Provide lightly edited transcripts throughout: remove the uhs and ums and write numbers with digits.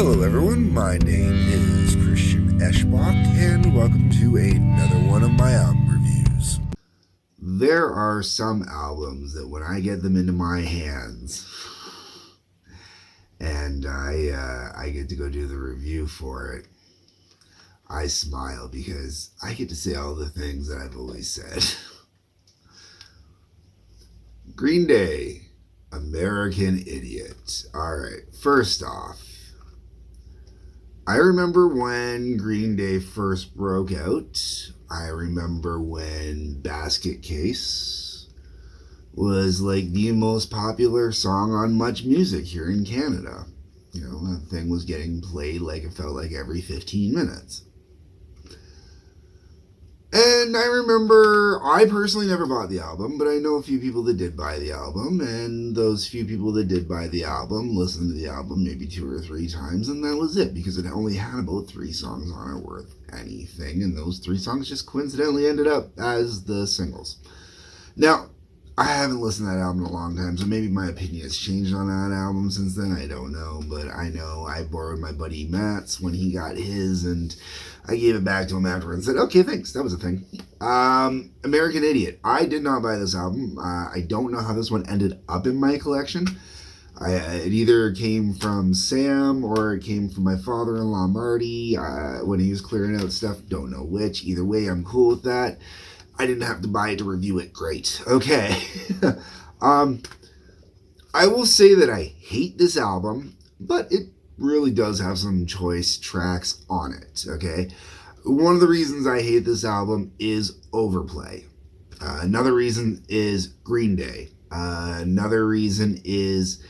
Hello, everyone. My name is Christian Eschbach, and welcome to another one of my album reviews. There are some albums that when I get them into my hands and I get to go do the review for it, I smile because I get to say all the things that I've always said. Green Day, American Idiot. Alright, first off, I remember when Green Day first broke out. I remember when Basket Case was like the most popular song on Much Music here in Canada. You know, that thing was getting played like it felt like every 15 minutes. And I remember, I personally never bought the album, but I know a few people that did buy the album, and those few people that did buy the album listened to the album maybe 2 or 3 times, and that was it, because it only had about 3 songs on it worth anything, and those 3 songs just coincidentally ended up as the singles. Now, I haven't listened to that album in a long time, so maybe my opinion has changed on that album since then, I don't know, but I know I borrowed my buddy Matt's when he got his, and I gave it back to him after and said, okay, thanks, that was a thing. American Idiot. I did not buy this album. I don't know how this one ended up in my collection. It either came from Sam or it came from my father-in-law Marty when he was clearing out stuff. Don't know which. Either way, I'm cool with that. I didn't have to buy it to review it. Great. Okay. I will say that I hate this album, but it really does have some choice tracks on it, okay? One of the reasons I hate this album is Overplay. Another reason is Green Day. Another reason is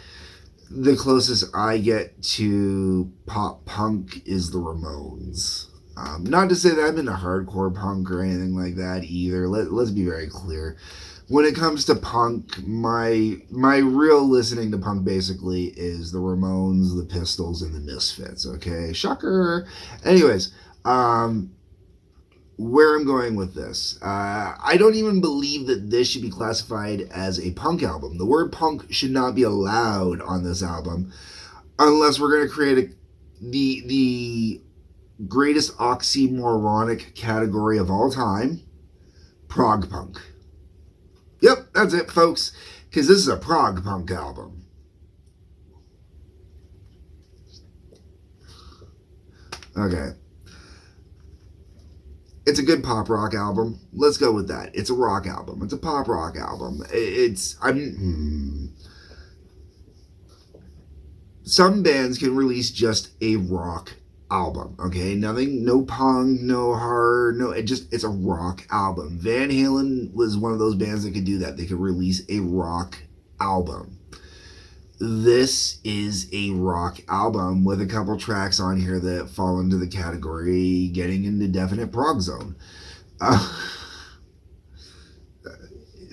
the closest I get to pop punk is the Ramones. Not to say that I'm into hardcore punk or anything like that either. Let's be very clear. When it comes to punk, my real listening to punk basically is the Ramones, the Pistols, and the Misfits, okay? Shocker! Anyways, where I'm going with this. I don't even believe that this should be classified as a punk album. The word punk should not be allowed on this album unless we're going to create the greatest oxymoronic category of all time, prog punk. Yep, that's it, folks, because this is a prog punk album. Okay. It's a good pop rock album. Let's go with that. It's a rock album. It's a pop rock album. Some bands can release just a rock album, okay? Nothing, no punk, no hard, it's a rock album. Van Halen was one of those bands that could do that. They could release a rock album. This is a rock album with a couple tracks on here that fall into the category getting into definite prog zone.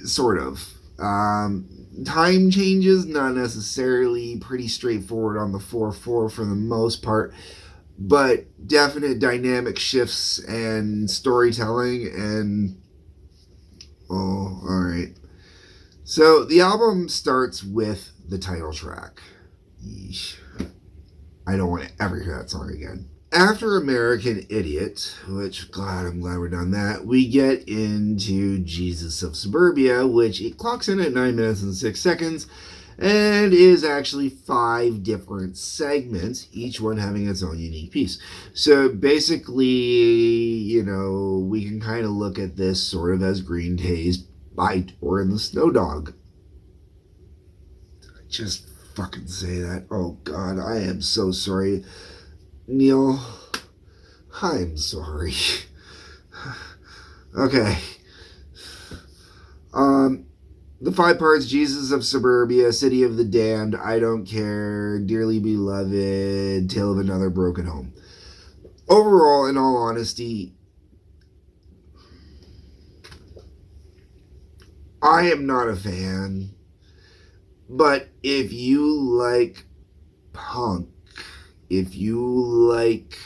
Sort of. Time changes, not necessarily, pretty straightforward on the 4/4 for the most part, but definite dynamic shifts and storytelling and all right. So the album starts with the title track. Yeesh. I don't want to ever hear that song again. After American Idiot, which I'm glad we're done that, we get into Jesus of Suburbia, which it clocks in at 9 minutes and 6 seconds. And is actually 5 different segments, each one having its own unique piece. So basically, you know, we can kind of look at this sort of as Green Day's By Tour and the Snow Dog. Did I just fucking say that? Oh God, I am so sorry. Neil, I'm sorry. Okay. The 5 parts: Jesus of Suburbia, City of the Damned, I Don't Care, Dearly Beloved, Tale of Another Broken Home. Overall, in all honesty, I am not a fan. But if you like punk, if you like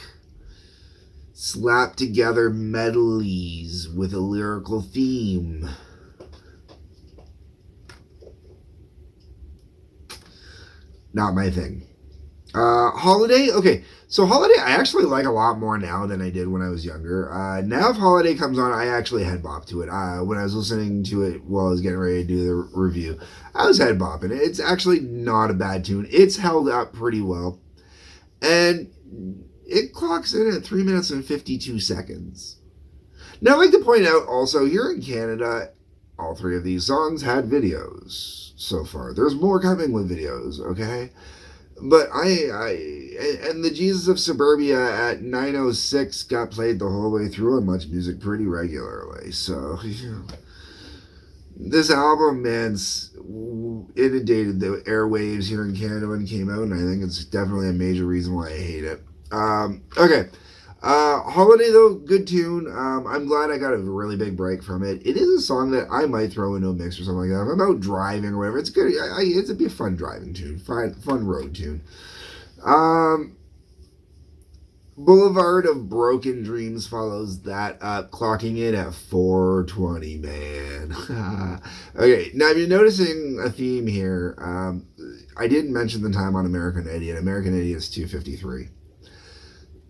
slap together medleys with a lyrical theme, not my thing. Holiday. Okay, so Holiday I actually like a lot more now than I did when I was younger. Now if Holiday comes on, I actually head bop to it. When I was listening to it while I was getting ready to do the review, I was head bopping. It's actually not a bad tune. It's held up pretty well, and it clocks in at 3 minutes and 52 seconds. Now, I'd like to point out also here in Canada, all three of these songs had videos so far. There's more coming with videos, okay? But and the Jesus of Suburbia at 9:06 got played the whole way through on Much Music pretty regularly. So, this album, man's inundated the airwaves here in Canada when it came out, and I think it's definitely a major reason why I hate it. Okay. Holiday though, good tune. I'm glad I got a really big break from it. It is a song that I might throw into a mix or something like that. If I'm out driving or whatever, it's good. It'd be a fun driving tune, fun road tune. Boulevard of Broken Dreams follows that up, clocking in at 4:20. Man. Okay, now if you're noticing a theme here, I didn't mention the time on American Idiot. American Idiot is 2:53.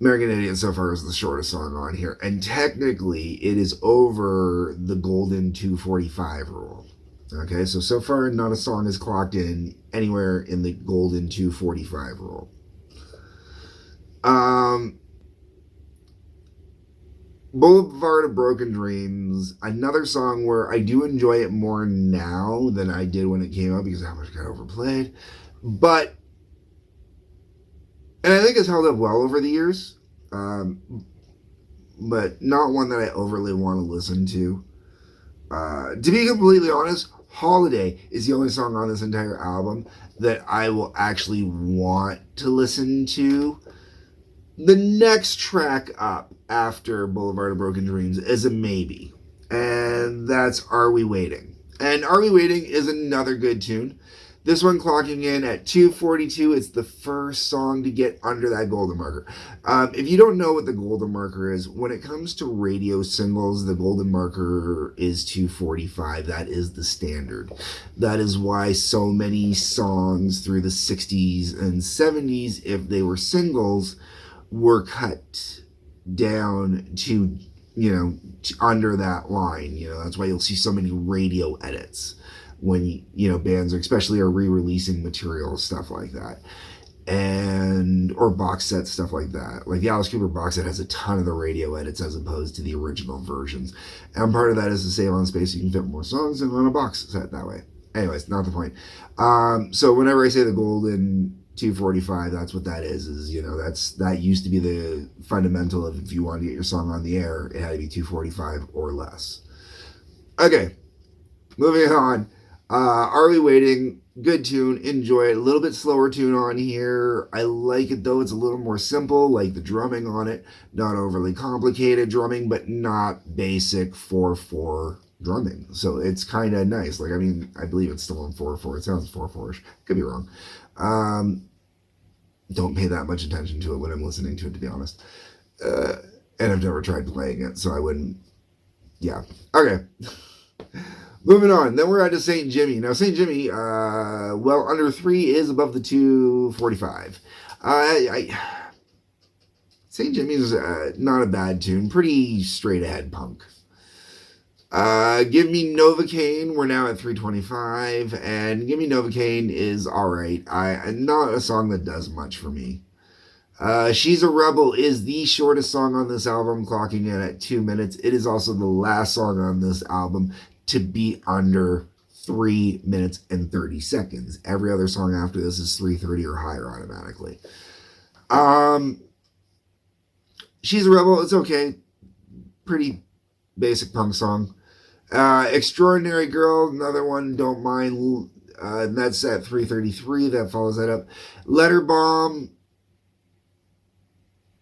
American Idiot so far is the shortest song on here, and technically it is over the golden 2:45 rule. Okay, so far not a song is clocked in anywhere in the golden 2:45 rule. Boulevard of Broken Dreams, another song where I do enjoy it more now than I did when it came out because of how much it got overplayed. But and I think it's held up well over the years, but not one that I overly want to listen to. To be completely honest, Holiday is the only song on this entire album that I will actually want to listen to. The next track up after Boulevard of Broken Dreams is a maybe, and that's Are We Waiting? And Are We Waiting is another good tune. This one clocking in at 2:42. It's the first song to get under that golden marker. If you don't know what the golden marker is, when it comes to radio singles, the golden marker is 2:45. That is the standard. That is why so many songs through the 60s and 70s, if they were singles, were cut down to, under that line. That's why you'll see so many radio edits when bands especially are re-releasing material, stuff like that, and or box set stuff like that. Like the Alice Cooper box set has a ton of the radio edits as opposed to the original versions, and part of that is to save on space. You can fit more songs in on a box set that way. Anyways, not the point. So whenever I say the golden 2:45, that's what that is that used to be the fundamental of if you want to get your song on the air, it had to be 2:45 or less. Okay, moving on. Are We Waiting? Good tune, enjoy it. A little bit slower tune on here. I like it though. It's a little more simple, like the drumming on it. Not overly complicated drumming, but not basic 4/4 drumming. So it's kind of nice. I believe it's still on 4/4. It sounds 4/4ish. Could be wrong. Don't pay that much attention to it when I'm listening to it, to be honest. And I've never tried playing it, so I wouldn't. Yeah. Okay. Moving on, then we're at to St. Jimmy. Now, St. Jimmy, under 3 is above the 2:45. St. Jimmy's not a bad tune. Pretty straight ahead punk. Give Me Novocaine, we're now at 3:25, and Give Me Novocaine is alright. Not a song that does much for me. She's a Rebel is the shortest song on this album, clocking in at 2 minutes. It is also the last song on this album to be under 3 minutes and 30 seconds. Every other song after this is 3:30 or higher automatically. She's a Rebel, it's okay. Pretty basic punk song. Extraordinary Girl, another one, don't mind. That's at 3:33. That follows that up. Letter Bomb,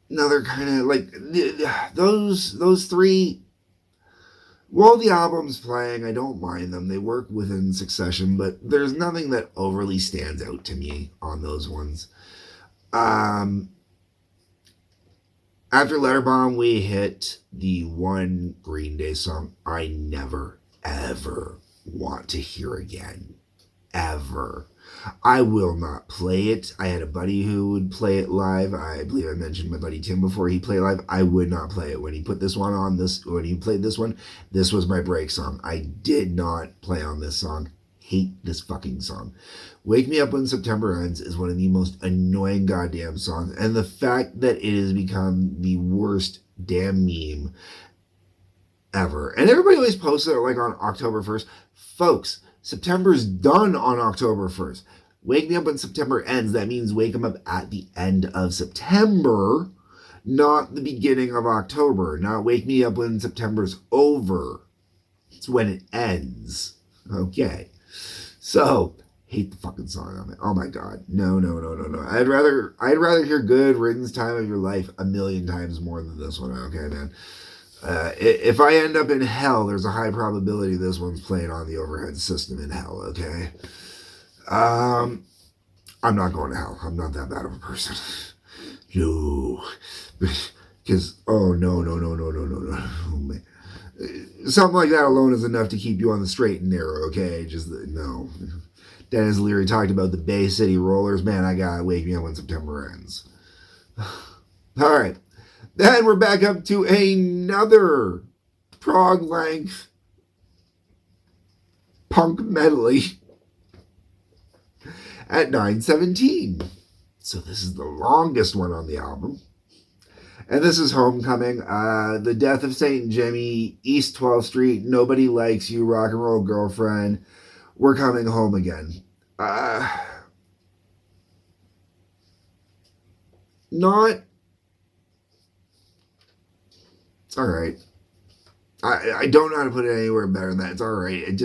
another kind of like those three. While the album's playing, I don't mind them. They work within succession, but there's nothing that overly stands out to me on those ones. After Letter Bomb, we hit the one Green Day song I never, ever want to hear again. Ever. I will not play it. I had a buddy who would play it live. I believe I mentioned my buddy Tim before. He played live. I would not play it. When he put this one on, when he played this one, this was my break song. I did not play on this song. Hate this fucking song. Wake Me Up When September Ends is one of the most annoying goddamn songs. And the fact that it has become the worst damn meme ever. And everybody always posts it like on October 1st. Folks, September's done on October 1st. Wake Me Up When September Ends. That means wake them up at the end of September, not the beginning of October. Not wake me up when September's over. It's when it ends. Okay. So, hate the fucking song on it. Oh my god. No. I'd rather hear Good Riddance Time of Your Life a million times more than this one. Okay, man. If I end up in hell, there's a high probability this one's playing on the overhead system in hell, okay? I'm not going to hell. I'm not that bad of a person. No. Because, oh, no. Oh, man. Something like that alone is enough to keep you on the straight and narrow, okay? Just, no. Dennis Leary talked about the Bay City Rollers. Man, I gotta wake me up when September ends. All right. Then we're back up to another prog length punk medley at 9:17. So this is the longest one on the album. And this is Homecoming, The Death of St. Jimmy, East 12th Street, Nobody Likes You, Rock and Roll Girlfriend, We're Coming Home Again. Not... It's all right. I don't know how to put it anywhere better than that. It's all right. It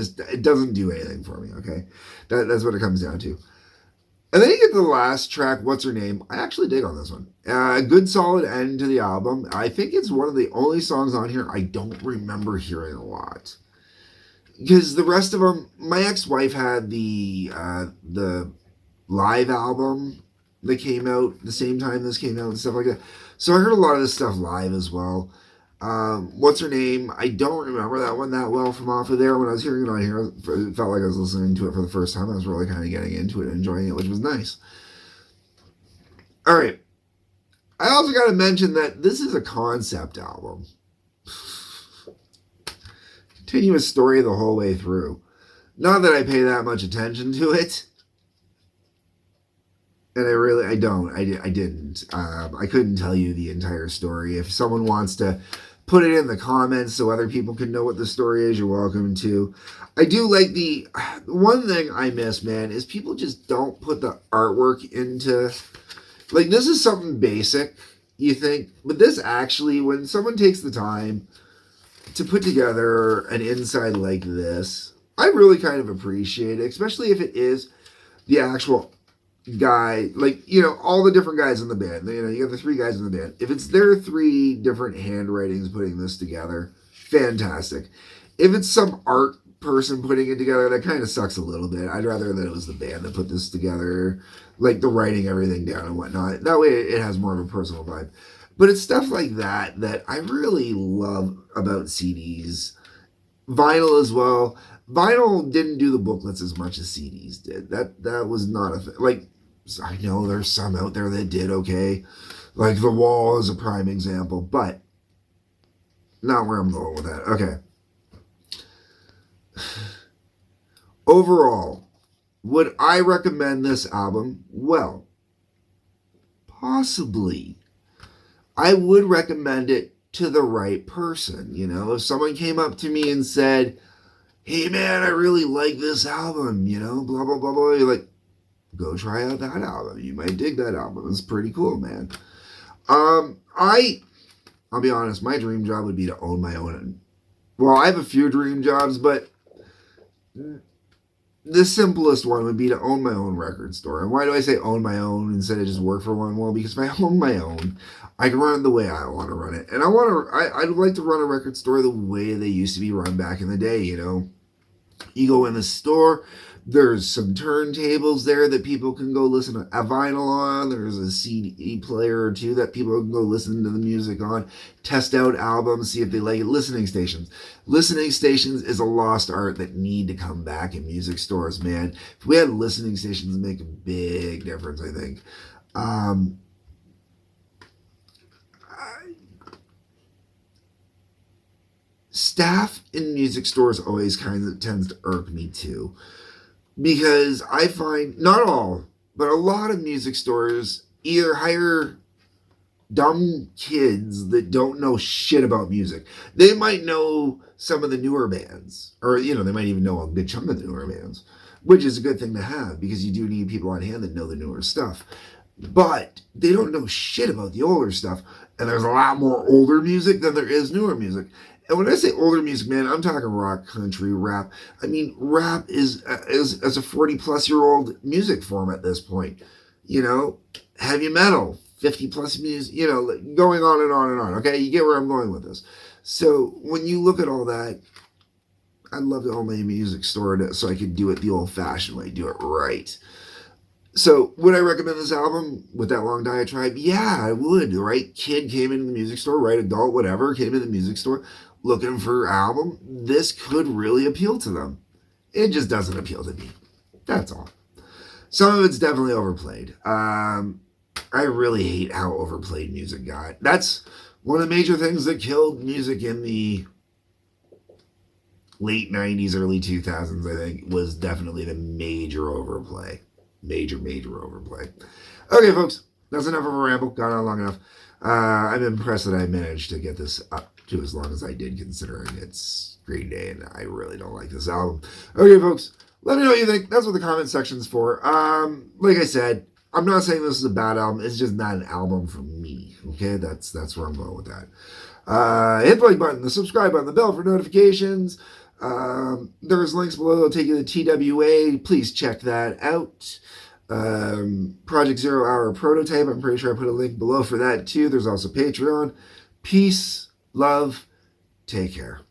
doesn't do anything for me, okay? That's what it comes down to. And then you get to the last track, What's Her Name? I actually dig on this one. A good solid end to the album. I think it's one of the only songs on here I don't remember hearing a lot. Because the rest of them, my ex-wife had the live album that came out the same time this came out and stuff like that. So I heard a lot of this stuff live as well. What's Her Name? I don't remember that one that well from off of there. When I was hearing it on here, it felt like I was listening to it for the first time. I was really kind of getting into it and enjoying it, which was nice. All right. I also got to mention that this is a concept album. Continuous story the whole way through. Not that I pay that much attention to it. And I didn't. I couldn't tell you the entire story. If someone wants to put it in the comments so other people can know what the story is, you're welcome to. I do like the one thing I miss, man, is people just don't put the artwork into, like, this is something basic, you think, but this actually, when someone takes the time to put together an inside like this, I really kind of appreciate it, especially if it is the actual guy, like, all the different guys in the band. You got the three guys in the band. If it's their three different handwritings putting this together, fantastic. If it's some art person putting it together, that kind of sucks a little bit. I'd rather that it was the band that put this together, like the writing everything down and whatnot. That way it has more of a personal vibe. But it's stuff like that that I really love about CDs. Vinyl as well. Vinyl didn't do the booklets as much as CDs did. That was not a thing. Like, I know there's some out there that did okay. Like The Wall is a prime example, but not where I'm going with that. Okay. Overall, would I recommend this album? Well, possibly. I would recommend it to the right person. If someone came up to me and said, hey man, I really like this album, blah, blah, blah, blah. You're like, go try out that album. You might dig that album. It's pretty cool, man. I'll be honest, my dream job would be to own my own. Well, I have a few dream jobs, but the simplest one would be to own my own record store. And why do I say own my own instead of just work for one? Well, because if I own my own, I can run it the way I want to run it. And I'd like to run a record store the way they used to be run back in the day, You go in the store, There's some turntables there that people can go listen to a vinyl on. There's a CD player or two that people can go listen to the music on, test out albums, see if they like it. Listening stations. Listening stations is a lost art that need to come back in music stores, man. If we had listening stations, it'd make a big difference, I think. Um, Staff in music stores always kind of tends to irk me too, because I find not all, but a lot of music stores either hire dumb kids that don't know shit about music. They might know some of the newer bands, or they might even know a good chunk of the newer bands, which is a good thing to have because you do need people on hand that know the newer stuff. But they don't know shit about the older stuff, and there's a lot more older music than there is newer music. And when I say older music, man, I'm talking rock, country, rap. I mean, rap is as a 40-plus-year-old music form at this point. Heavy metal, 50-plus music, going on and on and on. Okay, you get where I'm going with this. So when you look at all that, I'd love to own my music store so I could do it the old-fashioned way, do it right. So would I recommend this album with that long diatribe? Yeah, I would. The right kid came into the music store, right adult, whatever, came into the music store looking for an album. This could really appeal to them. It just doesn't appeal to me. That's all. Some of it's definitely overplayed. I really hate how overplayed music got. That's one of the major things that killed music in the late 90s, early 2000s, I think, was definitely the major overplay. Major overplay. Okay, folks, that's enough of a ramble. Gone on long enough. I'm impressed that I managed to get this up to as long as I did, considering it's Green Day, and I really don't like this album. Okay, folks, let me know what you think. That's what the comment section's for. Like I said, I'm not saying this is a bad album. It's just not an album for me. Okay, that's where I'm going with that. Hit the like button, the subscribe button, the bell for notifications. There's links below that'll take you to TWA. Please check that out. Project Zero Hour Prototype. I'm pretty sure I put a link below for that too. There's also Patreon. Peace, love, take care.